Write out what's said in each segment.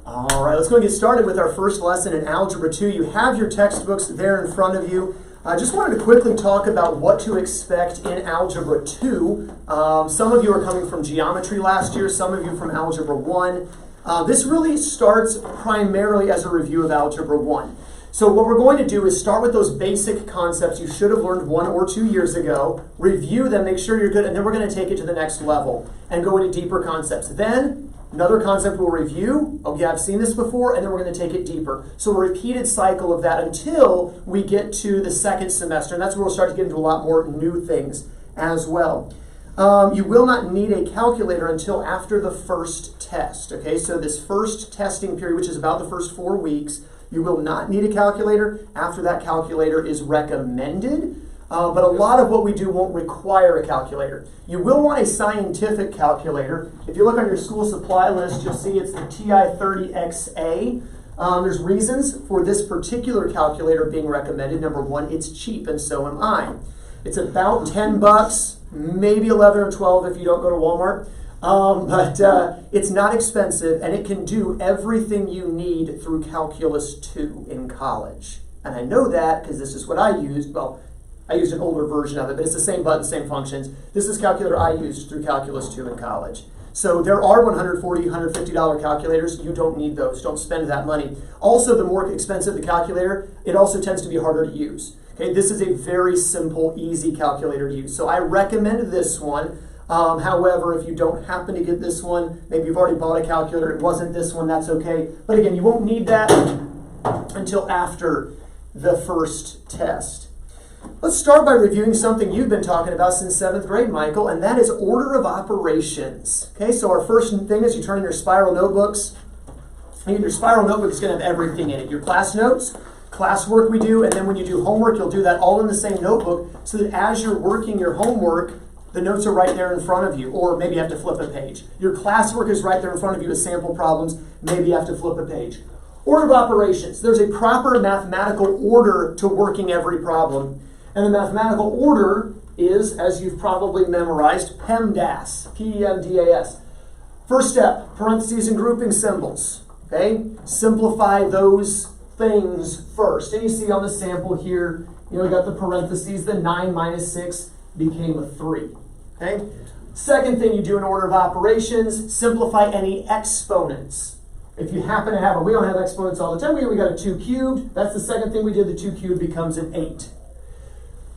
All right, let's go and get started with our first lesson in Algebra 2. You have your textbooks there in front of you. I just wanted to quickly talk about what to expect in Algebra 2. Some of you are coming from geometry last year, some of you from Algebra 1. This really starts primarily as a review of Algebra 1. So what we're going to do is start with those basic concepts you should have learned 1 or 2 years ago, review them, make sure you're good, and then we're going to take it to the next level and go into deeper concepts. Then, another concept we'll review. Oh yeah, I've seen this before, and then we're going to take it deeper. So a repeated cycle of that until we get to the second semester, and that's where we'll start to get into a lot more new things as well. You will not need a calculator until after the first test. Okay, so this first testing period, which is about the first 4 weeks, you will not need a calculator. After that, calculator is recommended. But a lot of what we do won't require a calculator. You will want a scientific calculator. If you look on your school supply list, you'll see it's the TI-30XA. There's reasons for this particular calculator being recommended. Number one, it's cheap, and so am I. It's about 10 bucks, maybe 11 or 12 if you don't go to Walmart. But it's not expensive, and it can do everything you need through Calculus 2 in college. And I know that because this is what I used. Well, I used an older version of it, but it's the same button, same functions. This is calculator I used through Calculus 2 in college. So there are $140, $150 calculators. You don't need those. Don't spend that money. Also, the more expensive the calculator, it also tends to be harder to use. Okay, this is a very simple, easy calculator to use. So I recommend this one. However, if you don't happen to get this one, maybe you've already bought a calculator, it wasn't this one, that's okay. But again, you won't need that until after the first test. Let's start by reviewing something you've been talking about since 7th grade, Michael, and that is order of operations. Okay, so our first thing is you turn in your spiral notebooks. And your spiral notebook is going to have everything in it. Your class notes, classwork we do, and then when you do homework, you'll do that all in the same notebook so that as you're working your homework, the notes are right there in front of you, or maybe you have to flip a page. Your classwork is right there in front of you with sample problems. Maybe you have to flip a page. Order of operations. There's a proper mathematical order to working every problem. And the mathematical order is, as you've probably memorized, PEMDAS, P-E-M-D-A-S. First step, parentheses and grouping symbols. Okay? Simplify those things first. And you see on the sample here, you got the parentheses, the 9 minus 6 became a 3. Okay? Second thing you do in order of operations, simplify any exponents. If you happen to have we don't have exponents all the time. We got a 2 cubed. That's the second thing we did. The 2 cubed becomes an 8.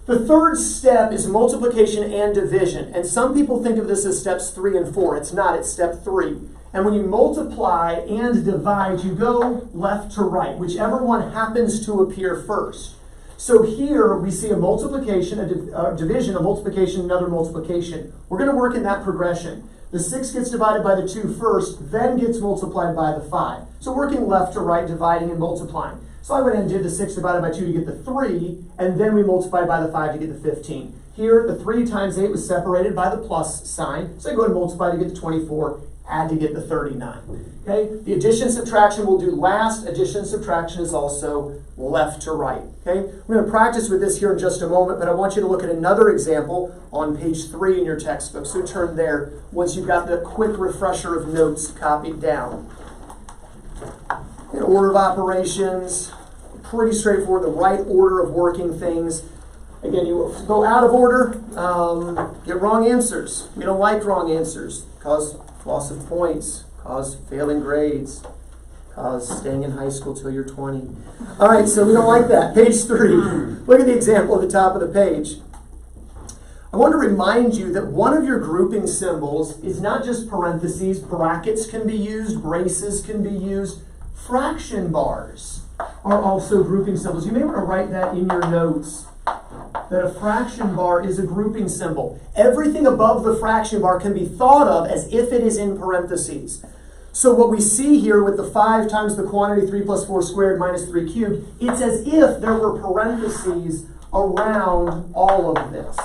The third step is multiplication and division. And some people think of this as steps 3 and 4. It's not. It's step 3. And when you multiply and divide, you go left to right, whichever one happens to appear first. So here we see a multiplication, a division, a multiplication, another multiplication. We're going to work in that progression. The 6 gets divided by the 2 first, then gets multiplied by the 5. So working left to right, dividing and multiplying. So I went and did the 6 divided by 2 to get the 3, and then we multiplied by the 5 to get the 15. Here, the 3 times 8 was separated by the plus sign. So I go and multiply to get the 24, add to get the 39. Okay? The addition and subtraction we'll do last. Addition and subtraction is also left to right. Okay? We're going to practice with this here in just a moment, but I want you to look at another example on page 3 in your textbook. So turn there once you've got the quick refresher of notes copied down. In order of operations, pretty straightforward, the right order of working things. Again, you go out of order, get wrong answers. We don't like wrong answers. Cause loss of points, cause failing grades, cause staying in high school till you're 20. All right, so we don't like that. Page 3. Look at the example at the top of the page. I want to remind you that one of your grouping symbols is not just parentheses. Brackets can be used, braces can be used. Fraction bars are also grouping symbols. You may want to write that in your notes, that a fraction bar is a grouping symbol. Everything above the fraction bar can be thought of as if it is in parentheses. So what we see here with the 5 times the quantity 3 plus 4 squared minus 3 cubed, it's as if there were parentheses around all of this.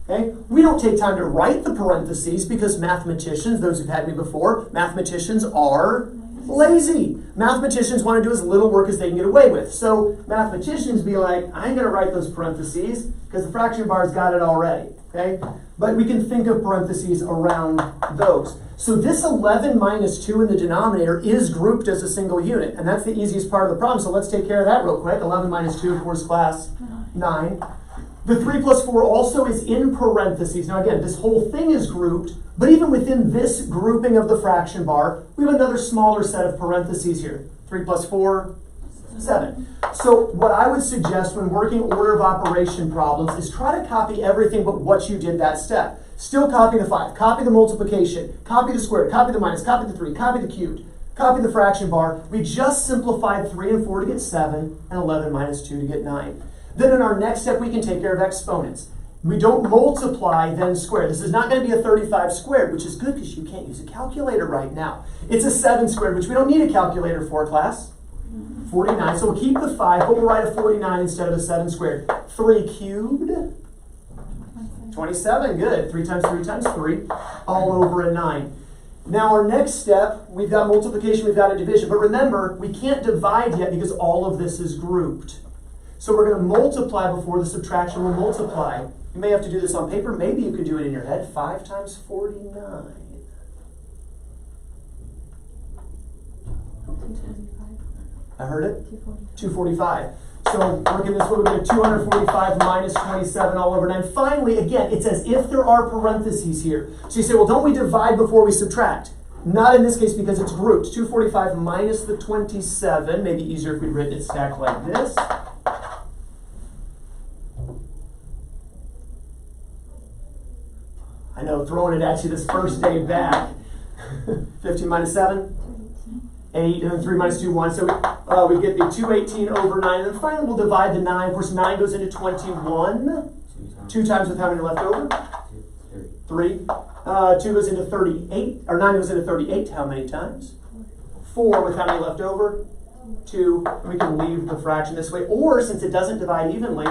Okay? We don't take time to write the parentheses because mathematicians, those who've had me before, mathematicians are lazy. Mathematicians want to do as little work as they can get away with. So mathematicians be like, I ain't going to write those parentheses because the fraction bar's got it already. Okay? But we can think of parentheses around those. So this 11 minus 2 in the denominator is grouped as a single unit, and that's the easiest part of the problem, so let's take care of that real quick. 11 minus 2, of course, class, 9. The 3 plus 4 also is in parentheses. Now again, this whole thing is grouped, but even within this grouping of the fraction bar, we have another smaller set of parentheses here. 3 plus 4, 7. So what I would suggest when working order of operation problems is try to copy everything but what you did that step. Still copy the 5, copy the multiplication, copy the squared, copy the minus, copy the 3, copy the cubed, copy the fraction bar. We just simplified 3 and 4 to get 7 and 11 minus 2 to get 9. Then in our next step, we can take care of exponents. We don't multiply, then square. This is not going to be a 35 squared, which is good because you can't use a calculator right now. It's a 7 squared, which we don't need a calculator for, class. 49. So we'll keep the 5, but we'll write a 49 instead of a 7 squared. 3 cubed. 27. Good. 3 times 3 times 3. All over a 9. Now our next step, we've got multiplication, we've got a division. But remember, we can't divide yet because all of this is grouped. So we're going to multiply before the subtraction will multiply. You may have to do this on paper. Maybe you could do it in your head. 5 times 49. I heard it? 245. So working this way, we get 245 minus 27 all over 9. Finally, again, it's as if there are parentheses here. So you say, well, don't we divide before we subtract? Not in this case because it's grouped. 245 minus the 27. Maybe easier if we'd written it stacked like this. I know, throwing it at you this first day back. 15 minus 7? 8, and then 3 minus 2, 1. So we get the 218 over 9. And then finally we'll divide the 9. Of course, 9 goes into 21. 2 times with how many left over? 3. 2 goes into 38. Or 9 goes into 38. How many times? 4 with how many left over? 2. We can leave the fraction this way. Or, since it doesn't divide evenly,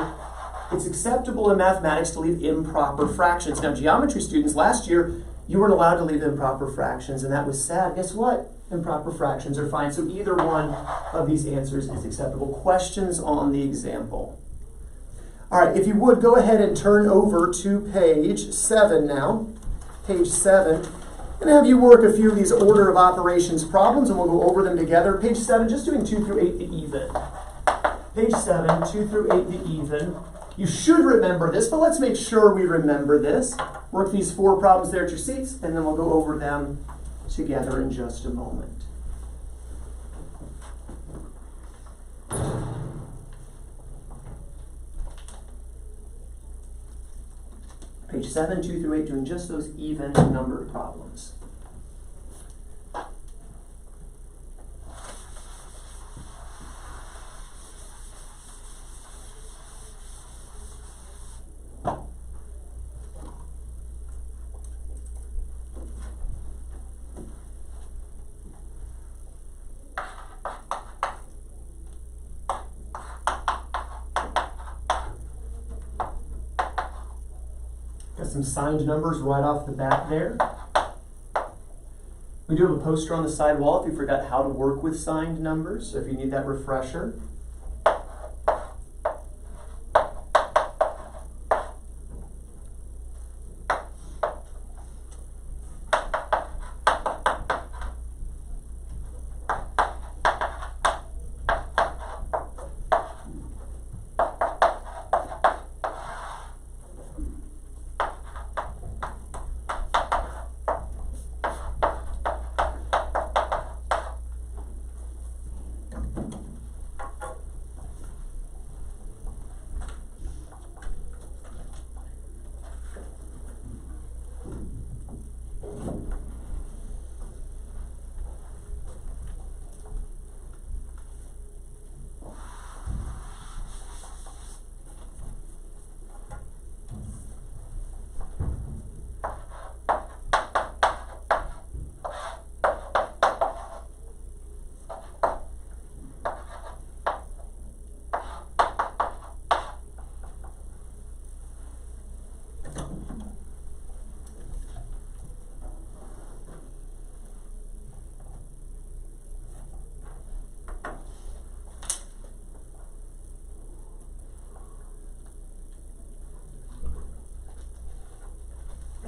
it's acceptable in mathematics to leave improper fractions. Now, geometry students, last year, you weren't allowed to leave improper fractions, and that was sad. Guess what? Improper fractions are fine. So either one of these answers is acceptable. Questions on the example? All right, if you would, go ahead and turn over to page 7 now. Page 7. I'm going to have you work a few of these order of operations problems, and we'll go over them together. Page 7, just doing 2 through 8 the even. Page 7, 2 through 8 the even. You should remember this, but let's make sure we remember this. Work these 4 problems there at your seats, and then we'll go over them together in just a moment. Page 7, 2 through 8, doing just those even numbered problems. Some signed numbers right off the bat there. We do have a poster on the side wall if you forgot how to work with signed numbers, so if you need that refresher.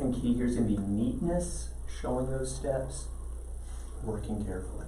And key here is going to be neatness, Showing those steps, working carefully.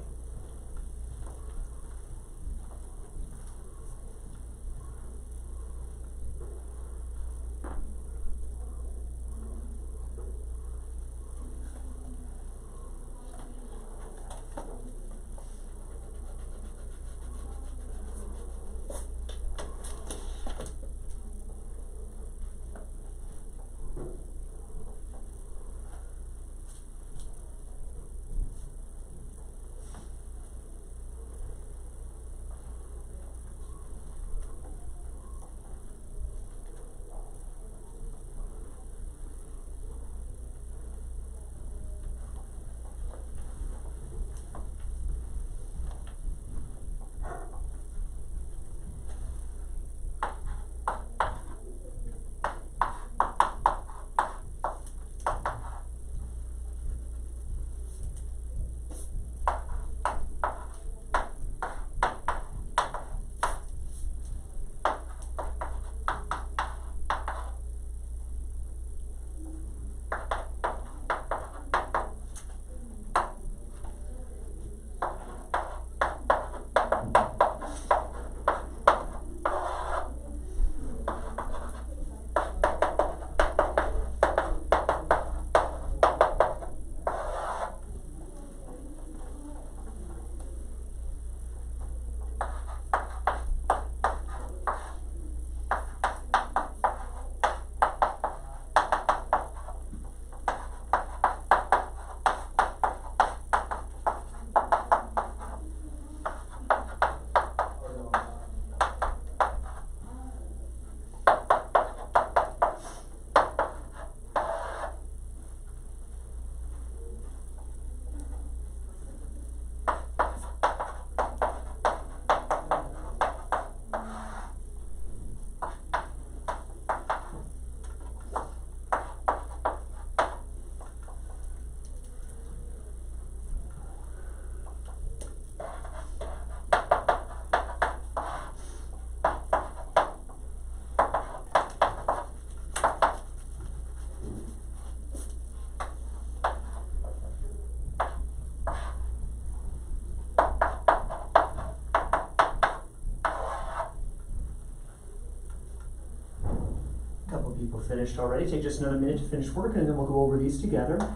People finished already. Take just another minute to finish working, and then we'll go over these together.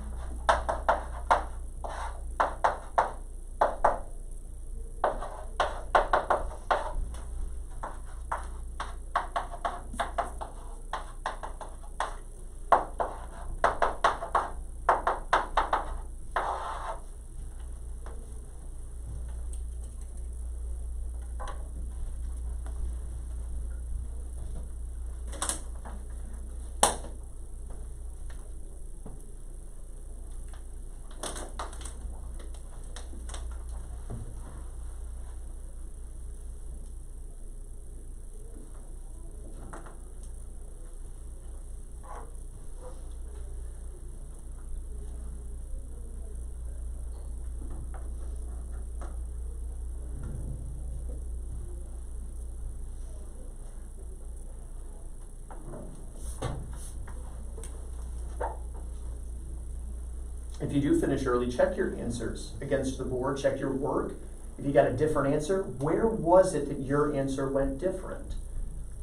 If you do finish early, check your answers against the board, check your work. If you got a different answer, where was it that your answer went different?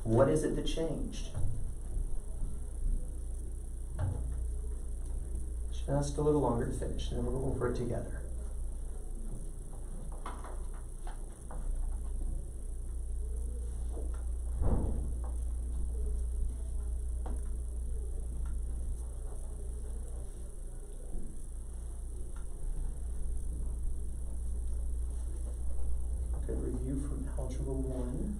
What is it that changed? Just a little longer to finish, and then we'll go over it together. Review from Algebra 1.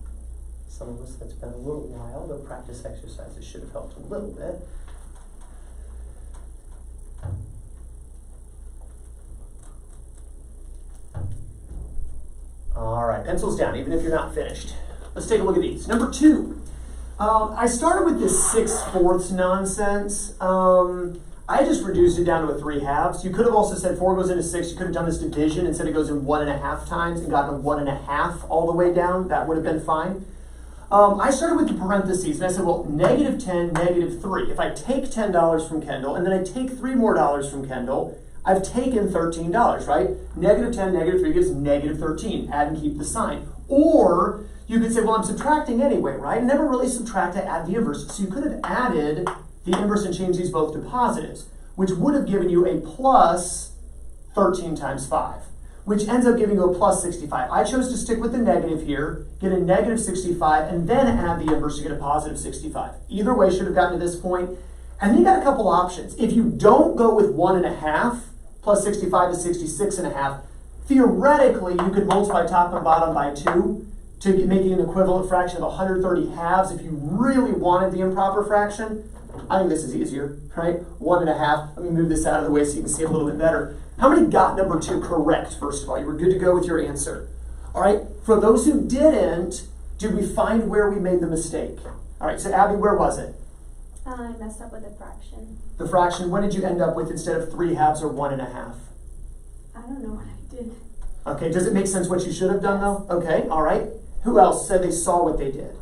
Some of us, that's been a little while, though practice exercises should have helped a little bit. All right, pencils down, even if you're not finished. Let's take a look at these. Number 2. I started with this 6/4 nonsense. I just reduced it down to a 3/2. You could have also said 4 goes into 6. You could have done this division and said it goes in 1.5 times and gotten a 1.5 all the way down. That would have been fine. I started with the parentheses and I said, well, -10, -3. If I take $10 from Kendall and then I take $3 more from Kendall, I've taken $13, right? Negative 10, negative 3 gives negative 13. Add and keep the sign. Or you could say, well, I'm subtracting anyway, right? I never really subtract, I add the inverse. So you could have added the inverse and changed these both to positives, which would have given you a plus 13 times 5, which ends up giving you a plus 65. I chose to stick with the negative here, get a negative 65, and then add the inverse to get a positive 65. Either way should have gotten to this point. And then you got a couple options. If you don't go with 1.5, plus 65 is 66.5, theoretically you could multiply top and bottom by 2 to make it an equivalent fraction of 130 halves if you really wanted the improper fraction. I think this is easier, right? 1.5. Let me move this out of the way so you can see it a little bit better. How many got number 2 correct, first of all? You were good to go with your answer. All right, for those who didn't, did we find where we made the mistake? All right, so Abby, where was it? I messed up with the fraction. The fraction, what did you end up with instead of 3 halves or 1.5? I don't know what I did. Okay, does it make sense what you should have done though? Okay, all right. Who else said they saw what they did?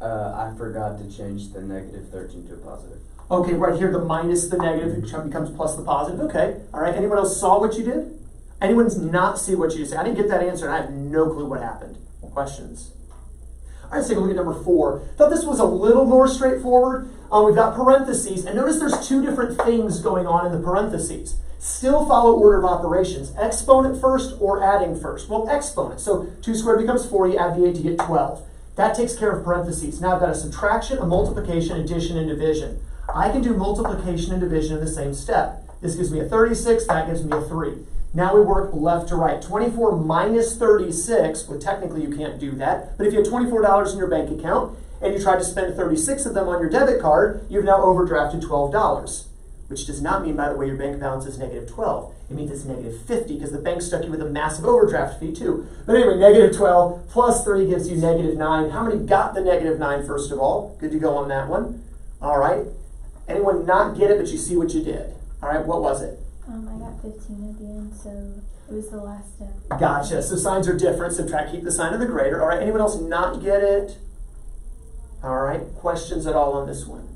I forgot to change the negative 13 to a positive. Okay, right here, the minus the negative becomes plus the positive. Okay, all right. Anyone else saw what you did? Anyone's not see what you did? I didn't get that answer, and I have no clue what happened. Questions? All right, let's take a look at number 4. Thought this was a little more straightforward. We've got parentheses, and notice there's 2 different things going on in the parentheses. Still follow order of operations. Exponent first or adding first? Well, exponent. So 2 squared becomes 4. You add the 8 to get 12. That takes care of parentheses. Now I've got a subtraction, a multiplication, addition, and division. I can do multiplication and division in the same step. This gives me a 36. That gives me a 3. Now we work left to right. 24 minus 36. Well, technically you can't do that. But if you had $24 in your bank account and you tried to spend 36 of them on your debit card, you've now overdrafted $12. Which does not mean, by the way, your bank balance is negative 12. It means it's negative 50 because the bank stuck you with a massive overdraft fee too. But anyway, negative 12 plus 3 gives you negative 9. How many got the negative 9 first of all? Good to go on that one. All right. Anyone not get it, but you see what you did? All right, what was it? I got 15 at the end, so it was the last step. Gotcha. So signs are different. Subtract, keep the sign of the greater. All right, anyone else not get it? All right, questions at all on this one?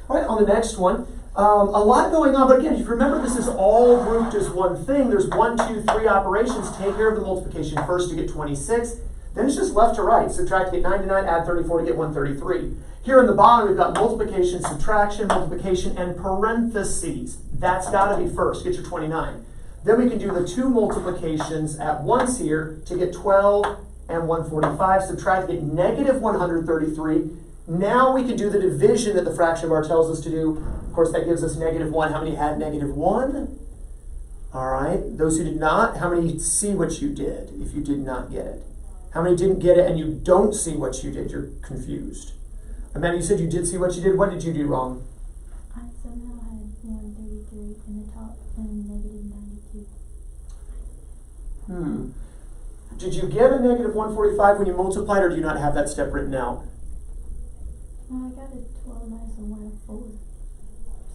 All right, on the next one. A lot going on, but again, if you remember, this is all grouped as one thing. There's 1, 2, 3 operations. Take care of the multiplication first to get 26. Then it's just left to right. Subtract to get 99, add 34 to get 133. Here in the bottom, we've got multiplication, subtraction, multiplication, and parentheses. That's got to be first. Get your 29. Then we can do the 2 multiplications at once here to get 12 and 145. Subtract to get negative 133. Now we can do the division that the fraction bar tells us to do. Of course, that gives us negative 1. How many had negative 1? All right. Those who did not, how many see what you did if you did not get it? How many didn't get it and you don't see what you did? You're confused. Amanda, you said you did see what you did. What did you do wrong? I somehow had 133 in the top and negative 92. Did you get a negative 145 when you multiplied, or do you not have that step written out? Well, I got a 12 minus a 104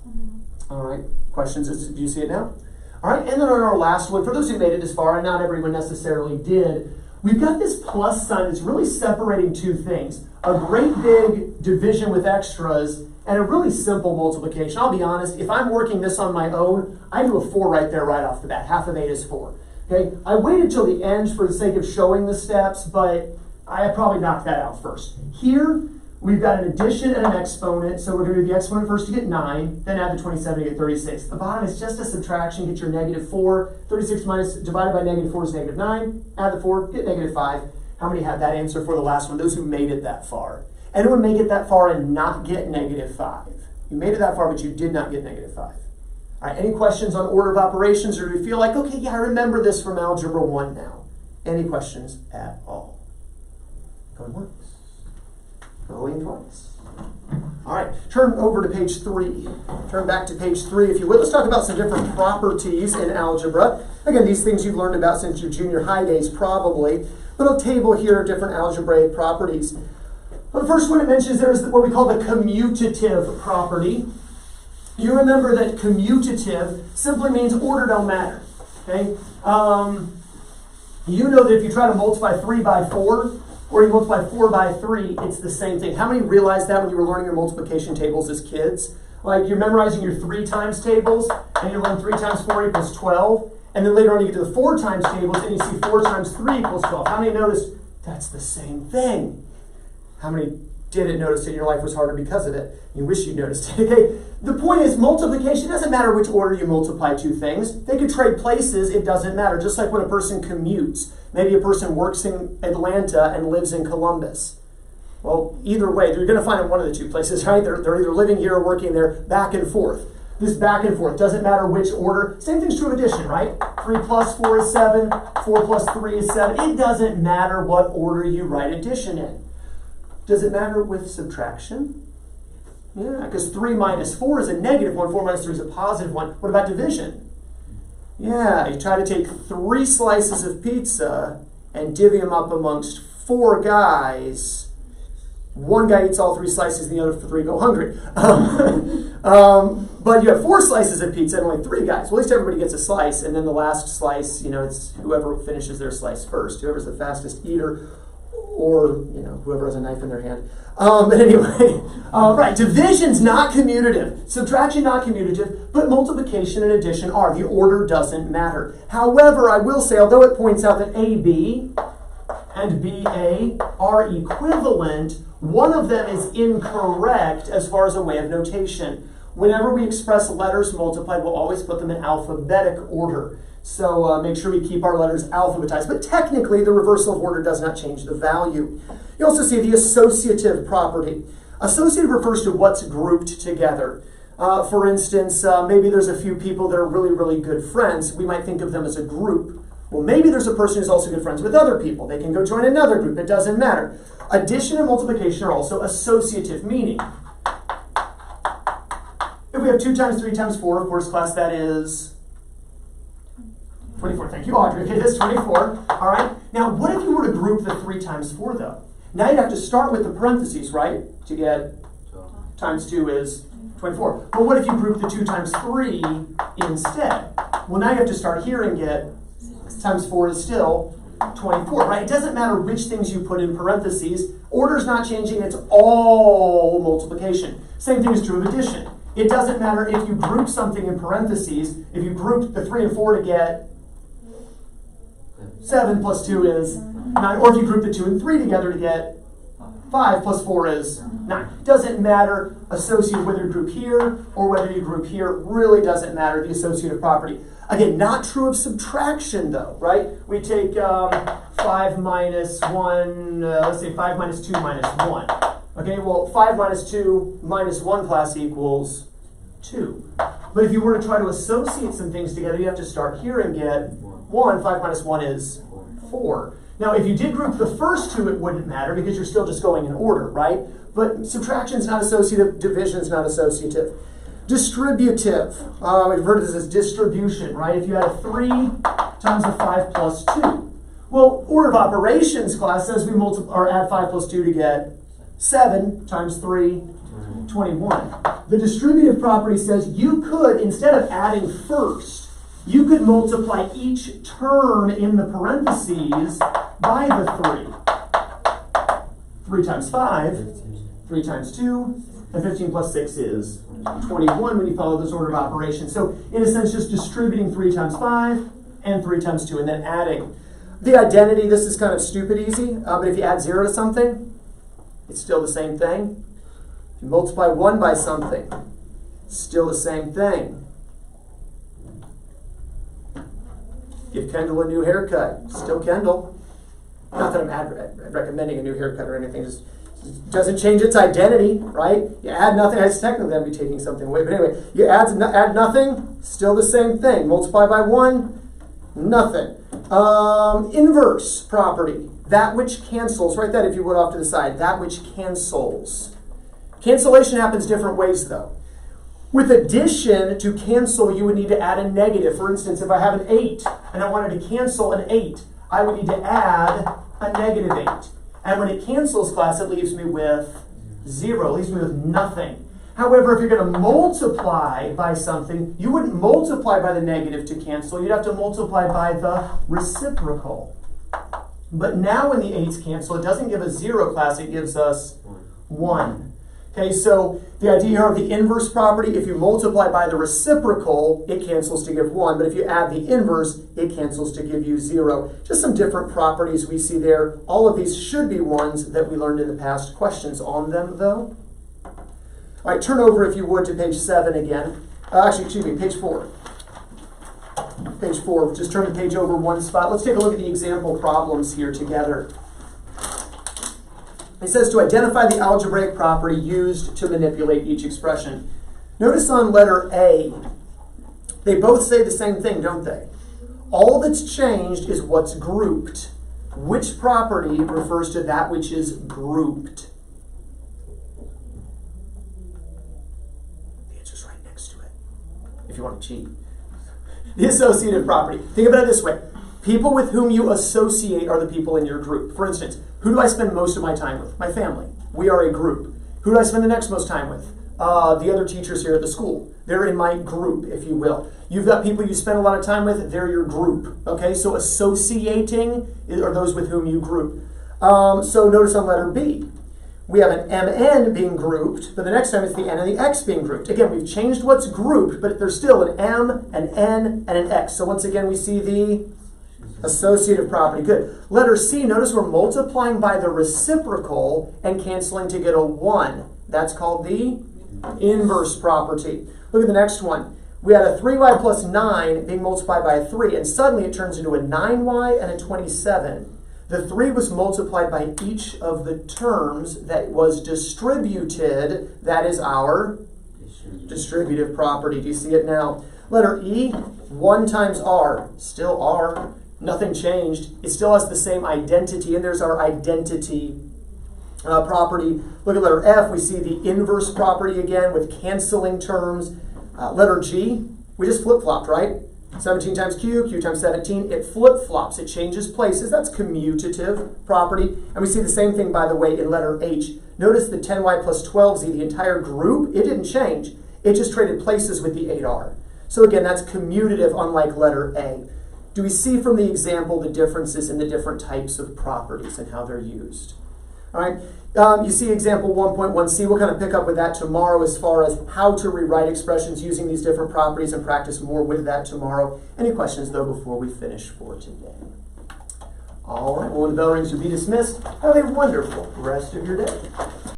somehow. All right. Questions? Do you see it now? All right. And then on our last one, for those who made it this far, and not everyone necessarily did, we've got this plus sign that's really separating 2 things. A great big division with extras and a really simple multiplication. I'll be honest, if I'm working this on my own, I do a 4 right there right off the bat. Half of 8 is 4. Okay. I waited till the end for the sake of showing the steps, but I probably knocked that out first. Here, we've got an addition and an exponent, so we're going to do the exponent first to get 9, then add the 27 to get 36. The bottom is just a subtraction, get your negative 4. 36 minus divided by negative 4 is negative 9. Add the 4, get negative 5. How many had that answer for the last one? Those who made it that far. Anyone make it that far and not get negative 5? You made it that far, but you did not get negative 5. All right, any questions on order of operations, or do you feel like, okay, yeah, I remember this from Algebra 1 now? Any questions at all? Going once. Going twice. All right, turn over to page 3. Turn back to page 3, if you would. Let's talk about some different properties in algebra. Again, these things you've learned about since your junior high days, probably. Little table here of different algebraic properties. The first one it mentions there is what we call the commutative property. You remember that commutative simply means order don't matter. Okay? You know that if you try to multiply 3 by 4, or you multiply 4 by 3, it's the same thing. How many realized that when you were learning your multiplication tables as kids? Like you're memorizing your 3 times tables, And you learn 3 times 4 equals 12. And then later on you get to the 4 times tables and you see 4 times 3 equals 12. How many noticed that's the same thing? How many didn't notice it in your life was harder because of it? You wish you noticed it, okay? The point is multiplication doesn't matter which order you multiply two things. They could trade places, it doesn't matter. Just like when a person commutes. Maybe a person works in Atlanta and lives in Columbus. Well, either way, you're going to find in one of the two places, right? They're either living here or working there, back and forth. This back and forth doesn't matter which order. Same thing's true of addition, right? 3 plus 4 is 7. 4 plus 3 is 7. It doesn't matter what order you write addition in. Does it matter with subtraction? Yeah, because 3 minus 4 is a negative 1. 4 minus 3 is a positive 1. What about division? Yeah, you try to take 3 slices of pizza and divvy them up amongst 4 guys. One guy eats all 3 slices, and the other 3 go hungry. But you have 4 slices of pizza and only 3 guys. Well, at least everybody gets a slice, and then the last slice, it's whoever finishes their slice first, whoever's the fastest eater, or whoever has a knife in their hand. But anyway, right, division's not commutative, subtraction not commutative, but multiplication and addition are. The order doesn't matter. However, I will say, although it points out that AB and BA are equivalent, one of them is incorrect as far as a way of notation. Whenever we express letters multiplied, we'll always put them in alphabetic order. So make sure we keep our letters alphabetized. But technically, the reversal of order does not change the value. You also see the associative property. Associative refers to what's grouped together. For instance, maybe there's a few people that are really, really good friends. We might think of them as a group. Well, maybe there's a person who's also good friends with other people. They can go join another group. It doesn't matter. Addition and multiplication are also associative, meaning if we have 2 times 3 times 4, of course, class, that is 24. Thank you, Audrey. Okay, that's 24. All right. Now, what if you were to group the 3 times 4, though? Now you'd have to start with the parentheses, right? To get times 2 is 24. But what if you group the 2 times 3 instead? Well, now you have to start here and get times 4 is still 24, right? It doesn't matter which things you put in parentheses. Order's not changing. It's all multiplication. Same thing is true of addition. It doesn't matter if you group something in parentheses. If you group the 3 and 4 to get 7 plus 2 is 9. Or if you group the 2 and 3 together to get 5 plus 4 is 9. Doesn't matter associated whether you group here or whether you group here. Really doesn't matter, the associative property. Again, not true of subtraction though, right? We take 5 minus 1, let's say 5 minus 2 minus 1. Okay, well 5 minus 2 minus 1 class equals 2. But if you were to try to associate some things together, you have to start here and get 1. 5 minus 1 is 4. Now, if you did group the first 2, it wouldn't matter because you're still just going in order, right? But subtraction is not associative, division is not associative. Distributive, we've heard of this as distribution, right? If you had a 3 times a 5 plus 2. Well, order of operations class says we add 5 plus 2 to get 7 times 3, 21. The distributive property says you could, instead of adding first, you could multiply each term in the parentheses by the 3. 3 times 5, 3 times 2, and 15 plus 6 is 21 when you follow this order of operations. So, in a sense, just distributing 3 times 5 and 3 times 2 and then adding. The identity, this is kind of stupid easy, but if you add 0 to something, it's still the same thing. If you multiply 1 by something, it's still the same thing. Give Kendall a new haircut, still Kendall. Not that I'm recommending a new haircut or anything, just doesn't change its identity, right? You add nothing, it's technically going to be taking something away, but anyway, you add nothing, still the same thing. Multiply by 1, nothing. Inverse property, that which cancels, write that if you would off to the side, that which cancels. Cancellation happens different ways though. With addition, to cancel, you would need to add a negative. For instance, if I have an 8 and I wanted to cancel an 8, I would need to add a negative 8. And when it cancels, class, it leaves me with 0. It leaves me with nothing. However, if you're going to multiply by something, you wouldn't multiply by the negative to cancel. You'd have to multiply by the reciprocal. But now when the 8's cancel, it doesn't give us 0, class. It gives us 1. Okay, so the idea here of the inverse property, if you multiply by the reciprocal, it cancels to give 1, but if you add the inverse, it cancels to give you 0. Just some different properties we see there. All of these should be ones that we learned in the past. Questions on them, though? All right, turn over, if you would, to page 7 again. Page 4. Page 4, just turn the page over one spot. Let's take a look at the example problems here together. It says to identify the algebraic property used to manipulate each expression. Notice on letter A, they both say the same thing, don't they? All that's changed is what's grouped. Which property refers to that which is grouped? The answer's right next to it, if you want to cheat. The associative property. Think about it this way. People with whom you associate are the people in your group. For instance, who do I spend most of my time with? My family. We are a group. Who do I spend the next most time with? The other teachers here at the school. They're in my group, if you will. You've got people you spend a lot of time with. They're your group. Okay, so associating are those with whom you group. So notice on letter B, we have an MN being grouped, but the next time it's the N and the X being grouped. Again, we've changed what's grouped, but there's still an M, an N, and an X. So once again, we see the associative property. Good. Letter C, notice we're multiplying by the reciprocal and canceling to get a 1. That's called the inverse property. Look at the next one. We had a 3y plus 9 being multiplied by a 3, and suddenly it turns into a 9y and a 27. The 3 was multiplied by each of the terms that was distributed. That is our distributive property. Do you see it now? Letter E, 1 times r, still r. Nothing changed. It still has the same identity, and there's our identity property. Look at letter F. We see the inverse property again with canceling terms. Letter G, we just flip-flopped, right? 17 times q, q times 17, it flip-flops, it changes places. That's commutative property. And we see the same thing, by the way, in letter H. Notice the 10y plus 12z, the entire group, it didn't change. It just traded places with the 8r. So again, that's commutative, unlike letter A. Do we see from the example the differences in the different types of properties and how they're used? All right. You see example 1.1c. We'll kind of pick up with that tomorrow as far as how to rewrite expressions using these different properties and practice more with that tomorrow. Any questions, though, before we finish for today? All right. Well, when the bell rings, you'll be dismissed. Have a wonderful rest of your day.